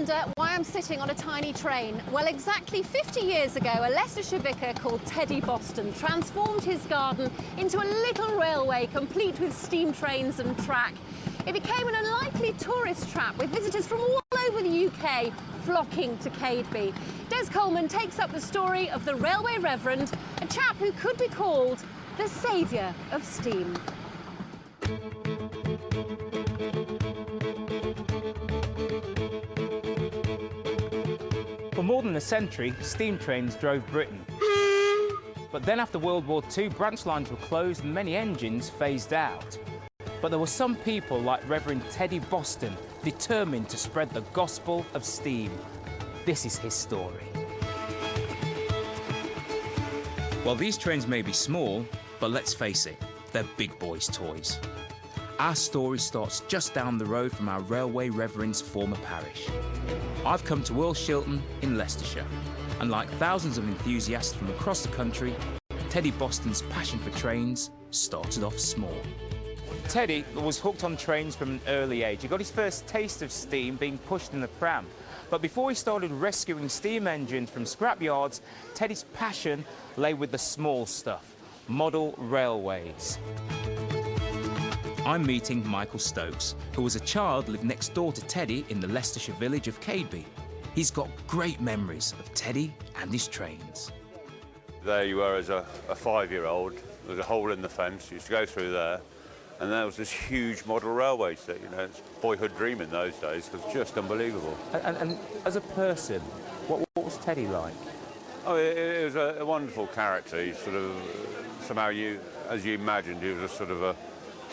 wonder why I'm sitting on a tiny train? Well, exactly 50 years ago, a Leicestershire vicar called Teddy Boston transformed his garden into a little railway complete with steam trains and track. It became an unlikely tourist trap with visitors from all over the UK flocking to Cadeby. Des Coleman takes up the story of the railway reverend, a chap who could be called the saviour of steam. For more than a century, steam trains drove Britain. But then after World War II, branch lines were closed and many engines phased out. But there were some people like Reverend Teddy Boston determined to spread the gospel of steam. This is his story. Well, these trains may be small, but let's face it, they're big boys' toys. Our story starts just down the road from our railway reverend's former parish. I've come to Earl Shilton in Leicestershire, and like thousands of enthusiasts from across the country, Teddy Boston's passion for trains started off small. Teddy was hooked on trains from an early age. He got his first taste of steam being pushed in a pram. But before he started rescuing steam engines from scrapyards, Teddy's passion lay with the small stuff, model railways. I'm meeting Michael Stokes, who as a child lived next door to Teddy in the Leicestershire village of Cadeby. He's got great memories of Teddy and his trains. There you were as a 5-year-old. There was a hole in the fence. You used to go through there, and there was this huge model railway set. You know, it's boyhood dream in those days. It was just unbelievable. And as a person, what was Teddy like? Oh, it was a wonderful character. He sort of, somehow, as you imagined, he was a sort of a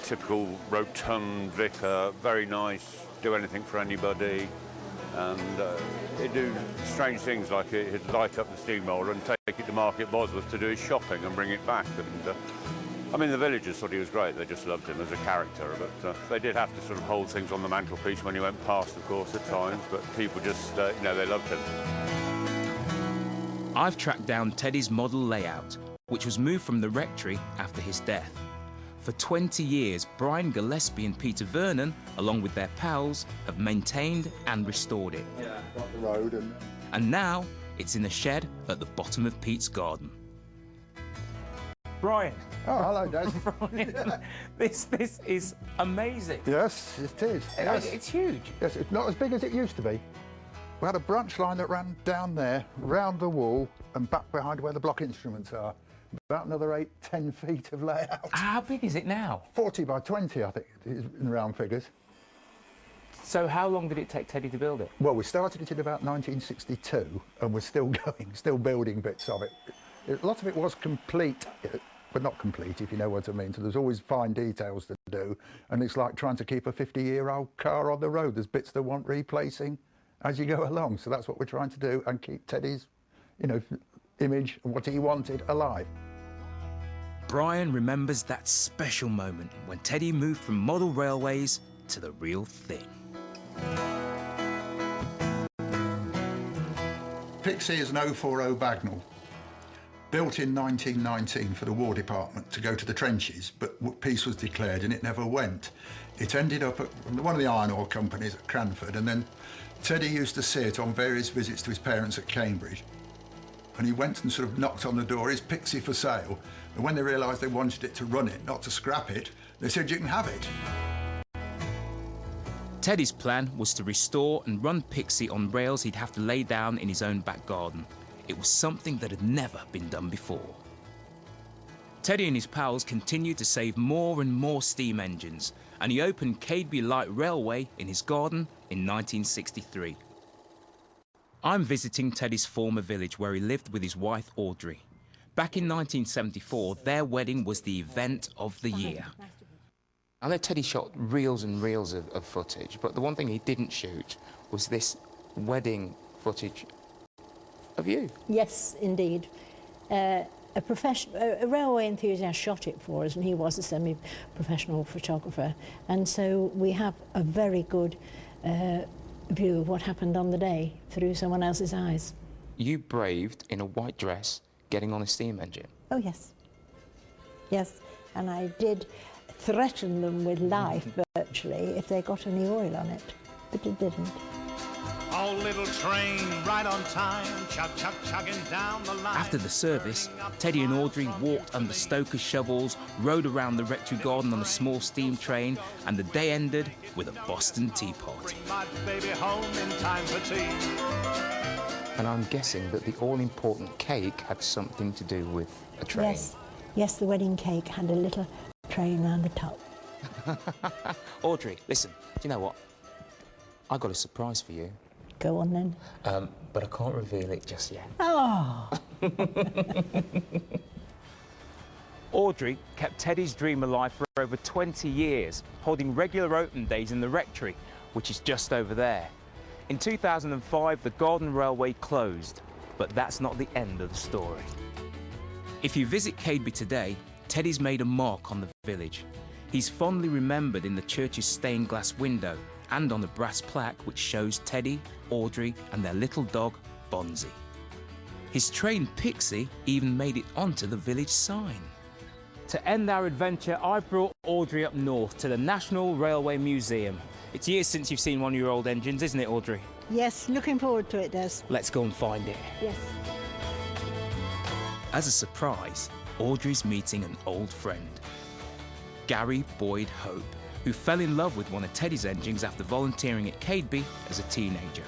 typical rotund vicar, very nice, do anything for anybody, and he'd do strange things like he'd light up the steamroller and take it to Market Bosworth to do his shopping and bring it back. And I mean, the villagers thought he was great. They just loved him as a character, but they did have to sort of hold things on the mantelpiece when he went past, of course, at times, but people just, you know, they loved him. I've tracked down Teddy's model layout, which was moved from the rectory after his death. For 20 years, Brian Gillespie and Peter Vernon, along with their pals, have maintained and restored it. Yeah, got the road and now it's in a shed at the bottom of Pete's garden. Brian. Oh, hello, Des. Brian, this is amazing. Yes, it is. Yes. It's huge. Yes, it's not as big as it used to be. We had a branch line that ran down there, round the wall, and back behind where the block instruments are. About another 8-10 feet of layout. How big is it now? 40 by 20, I think, is in round figures. So how long did it take Teddy to build it? Well, we started it in about 1962, and we're still going, still building bits of it. A lot of it was complete, but not complete, if you know what I mean. So there's always fine details to do, and it's like trying to keep a 50-year-old car on the road. There's bits that want replacing as you go along. So that's what we're trying to do, and keep Teddy's, you know, image and what he wanted alive. Brian remembers that special moment when Teddy moved from model railways to the real thing. Pixie is an 040 Bagnall, built in 1919 for the War Department to go to the trenches, but peace was declared and it never went. It ended up at one of the iron ore companies at Cranford, and then Teddy used to see it on various visits to his parents at Cambridge. And he went and sort of knocked on the door, is Pixie for sale? And when they realised they wanted it to run it, not to scrap it, they said, you can have it. Teddy's plan was to restore and run Pixie on rails he'd have to lay down in his own back garden. It was something that had never been done before. Teddy and his pals continued to save more and more steam engines, and he opened Cadeby Light Railway in his garden in 1963. I'm visiting Teddy's former village where he lived with his wife Audrey. Back in 1974, their wedding was the event of the year. I know Teddy shot reels and reels of footage, but the one thing he didn't shoot was this wedding footage of you. Yes, indeed. A railway enthusiast shot it for us, and he was a semi-professional photographer, and so we have a very good view of what happened on the day through someone else's eyes. You braved, in a white dress, getting on a steam engine. Oh, yes. Yes, and I did threaten them with life, virtually, if they got any oil on it, but it didn't. old little train, right on time, chugging down the line. After the service, Teddy and Audrey walked under Stoker's shovels, rode around the Rectory garden on a small steam train, and the day ended with a Boston tea party. Bring my baby home in time for tea. And I'm guessing that the all-important cake had something to do with a train. Yes, the wedding cake had a little train round the top. Audrey, listen, do you know what? I got a surprise for you. Go on then. But I can't reveal it just yet. Oh! Audrey kept Teddy's dream alive for over 20 years, holding regular open days in the Rectory, which is just over there. In 2005, the Garden Railway closed, but that's not the end of the story. If you visit Cadeby today, Teddy's made a mark on the village. He's fondly remembered in the church's stained glass window and on the brass plaque which shows Teddy, Audrey and their little dog, Bonzi. His train Pixie even made it onto the village sign. To end our adventure, I brought Audrey up north to the National Railway Museum. It's years since you've seen one of your old engines, isn't it, Audrey? Yes, looking forward to it, Des. Let's go and find it. Yes. As a surprise, Audrey's meeting an old friend, Gary Boyd Hope, who fell in love with one of Teddy's engines after volunteering at Cadeby as a teenager.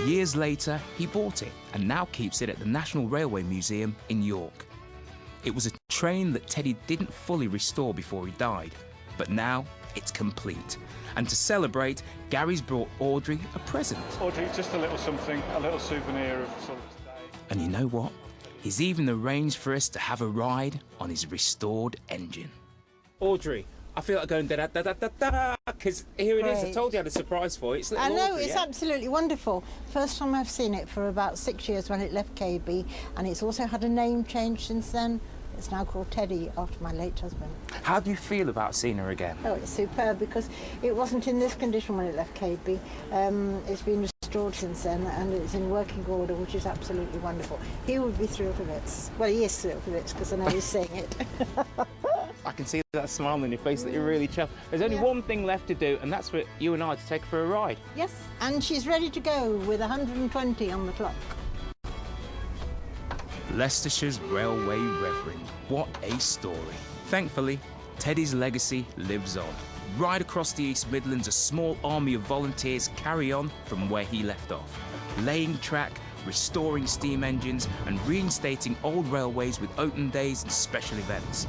Years later, he bought it and now keeps it at the National Railway Museum in York. It was a train that Teddy didn't fully restore before he died, but now it's complete. And to celebrate, Gary's brought Audrey a present. Audrey, just a little something, a little souvenir of sort of today. And you know what? He's even arranged for us to have a ride on his restored engine. Audrey, I feel like going da-da-da-da-da-da, because here it is. I Great. told you I had a surprise for you. It's little I know, Audrey, it's yeah? absolutely wonderful. First time I've seen it for about 6 years when it left KB, and it's also had a name change since then. It's now called Teddy, after my late husband. How do you feel about seeing her again? Oh, it's superb, because it wasn't in this condition when it left KB. It's been restored since then, and it's in working order, which is absolutely wonderful. He would be thrilled to bits. Well, he is thrilled to bits, because I know he's saying it. I can see that smile on your face that you're really chuffed. There's only one thing left to do, and that's for you and I to take for a ride. Yes, and she's ready to go with 120 on the clock. Leicestershire's Railway Reverend. What a story. Thankfully, Teddy's legacy lives on. Right across the East Midlands, a small army of volunteers carry on from where he left off, laying track, restoring steam engines and reinstating old railways with open days and special events.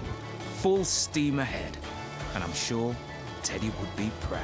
Full steam ahead, and I'm sure Teddy would be proud.